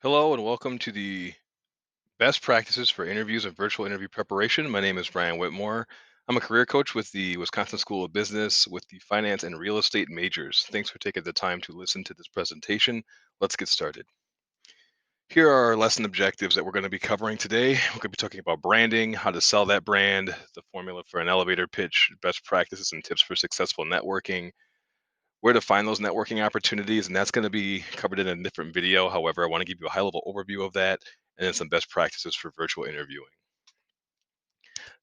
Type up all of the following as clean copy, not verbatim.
Hello and welcome to the best practices for interviews and virtual interview preparation. My name is Brian Whitmore. I'm a career coach with the Wisconsin School of Business with the finance and real estate majors. Thanks for taking the time to listen to this presentation. Let's get started. Here are our lesson objectives that we're going to be covering today. We're going to be talking about branding, how to sell that brand, the formula for an elevator pitch, best practices and tips for successful networking, where to find those networking opportunities, and that's going to be covered in a different video. However, I want to give you a high level overview of that and then some best practices for virtual interviewing.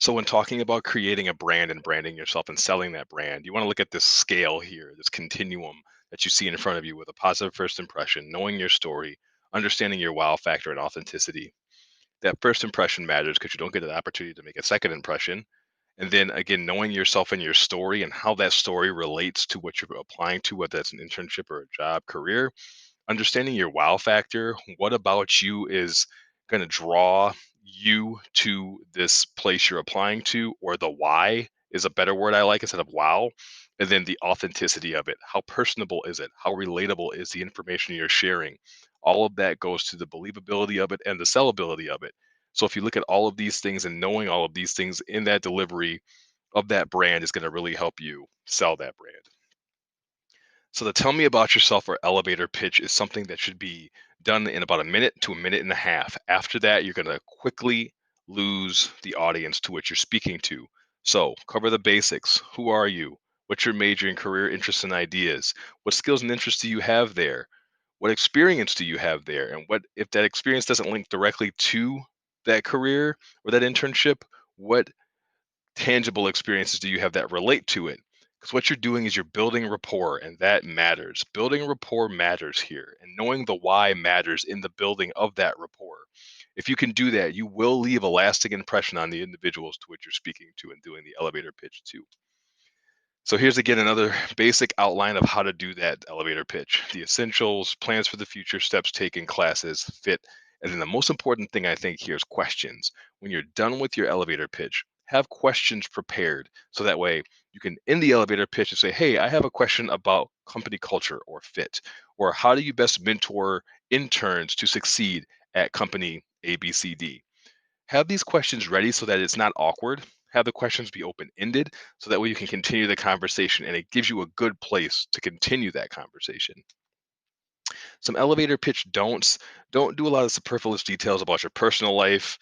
So, when talking about creating a brand and branding yourself and selling that brand, you want to look at this scale here, this continuum that you see in front of you with a positive first impression, knowing your story, understanding your wow factor and authenticity. That first impression matters because you don't get an opportunity to make a second impression. And then again, knowing yourself and your story and how that story relates to what you're applying to, whether that's an internship or a job, career, understanding your wow factor. What about you is going to draw you to this place you're applying to, or the why is a better word I like instead of wow. And then the authenticity of it. How personable is it? How relatable is the information you're sharing? All of that goes to the believability of it and the sellability of it. So if you look at all of these things and knowing all of these things in that delivery of that brand is going to really help you sell that brand. So the tell me about yourself or elevator pitch is something that should be done in about a minute to a minute and a half. After that, you're going to quickly lose the audience to what you're speaking to. So cover the basics. Who are you? What's your major and career interests and ideas? What skills and interests do you have there? What experience do you have there? And what if that experience doesn't link directly to that career or that internship? What tangible experiences do you have that relate to it? Because what you're doing is you're building rapport, and that matters. Building rapport matters here, and knowing the why matters in the building of that rapport. If you can do that, you will leave a lasting impression on the individuals to which you're speaking to and doing the elevator pitch to. So here's again another basic outline of how to do that elevator pitch. The essentials, plans for the future, steps taken, classes, fit. And then the most important thing I think here is questions. When you're done with your elevator pitch, have questions prepared. So that way you can end the elevator pitch and say, hey, I have a question about company culture or fit. Or how do you best mentor interns to succeed at company ABCD? Have these questions ready so that it's not awkward. Have the questions be open ended so that way you can continue the conversation and it gives you a good place to continue that conversation. Some elevator pitch don't do a lot of superfluous details about your personal life.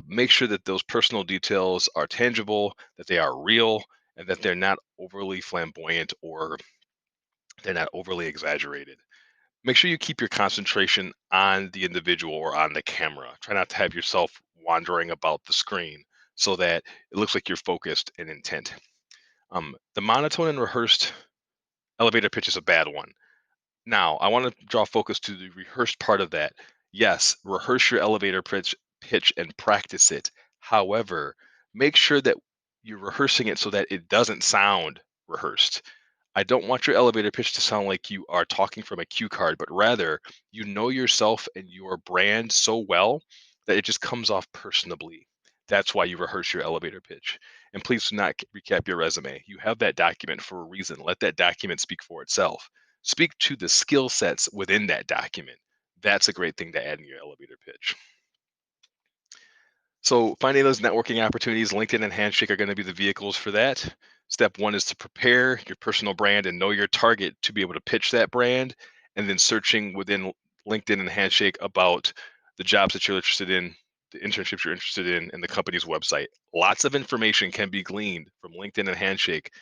Make sure that those personal details are tangible, that they are real, and that they're not overly flamboyant or they're not overly exaggerated. Make sure you keep your concentration on the individual or on the camera. Try not to have yourself wandering about the screen so that it looks like you're focused and intent. The monotone and rehearsed elevator pitch is a bad one. Now, I want to draw focus to the rehearsed part of that. Yes, rehearse your elevator pitch and practice it. However, make sure that you're rehearsing it so that it doesn't sound rehearsed. I don't want your elevator pitch to sound like you are talking from a cue card, but rather you know yourself and your brand so well that it just comes off personably. That's why you rehearse your elevator pitch. And please do not recap your resume. You have that document for a reason. Let that document speak for itself. Speak to the skill sets within that document. That's a great thing to add in your elevator pitch. So finding those networking opportunities, LinkedIn and Handshake are going to be the vehicles for that. Step one is to prepare your personal brand and know your target to be able to pitch that brand, and then searching within LinkedIn and Handshake about the jobs that you're interested in, the internships you're interested in, and the company's website. Lots of information can be gleaned from LinkedIn and Handshake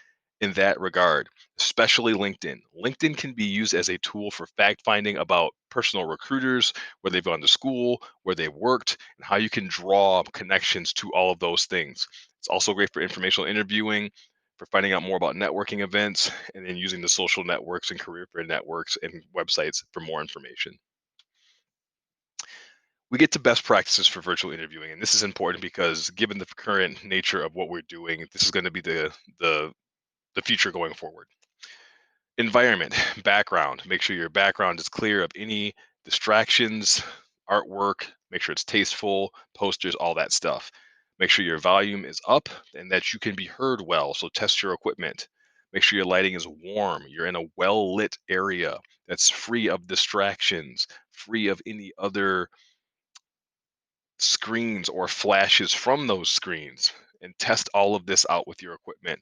in that regard, especially LinkedIn. LinkedIn can be used as a tool for fact finding about personal recruiters, where they've gone to school, where they've worked, and how you can draw connections to all of those things. It's also great for informational interviewing, for finding out more about networking events, and then using the social networks and career fair networks and websites for more information. We get to best practices for virtual interviewing, and this is important because given the current nature of what we're doing, this is going to be the the future going forward. Environment, background. Make sure your background is clear of any distractions, artwork. Make sure it's tasteful, posters, all that stuff. Make sure your volume is up and that you can be heard well. So test your equipment. Make sure your lighting is warm. You're in a well lit area that's free of distractions, free of any other screens or flashes from those screens, and test all of this out with your equipment.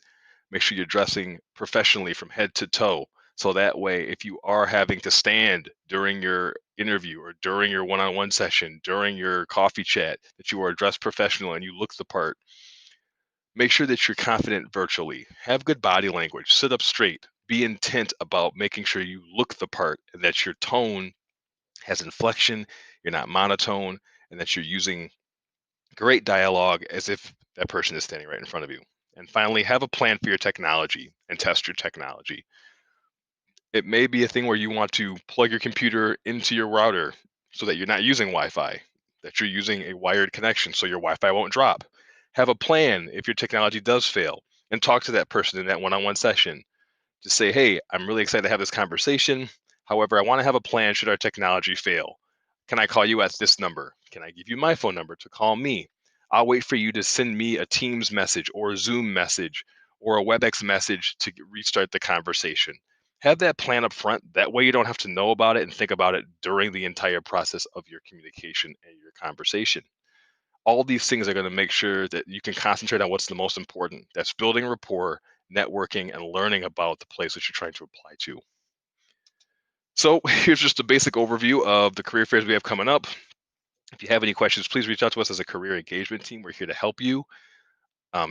Make sure you're dressing professionally from head to toe. So that way, if you are having to stand during your interview or during your one on one session, during your coffee chat, that you are dressed professional and you look the part. Make sure that you're confident virtually. Have good body language. Sit up straight. Be intent about making sure you look the part and that your tone has inflection, you're not monotone, and that you're using great dialogue as if that person is standing right in front of you. And finally, have a plan for your technology and test your technology. It may be a thing where you want to plug your computer into your router so that you're not using Wi Fi, that you're using a wired connection so your Wi Fi won't drop. Have a plan if your technology does fail and talk to that person in that one on one session. Just say, hey, I'm really excited to have this conversation. However, I want to have a plan should our technology fail. Can I call you at this number? Can I give you my phone number to call me? I'll wait for you to send me a Teams message or a Zoom message or a WebEx message to restart the conversation. Have that plan up front. That way, you don't have to know about it and think about it during the entire process of your communication and your conversation. All these things are going to make sure that you can concentrate on what's the most important. That's building rapport, networking, and learning about the place that you're trying to apply to. So here's just a basic overview of the career fairs we have coming up. If you have any questions, please reach out to us as a career engagement team. We're here to help you.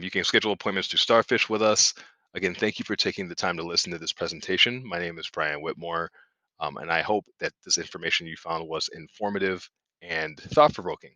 You can schedule appointments to Starfish with us. Again, thank you for taking the time to listen to this presentation. My name is Brian Whitmore, and I hope that this information you found was informative and thought provoking.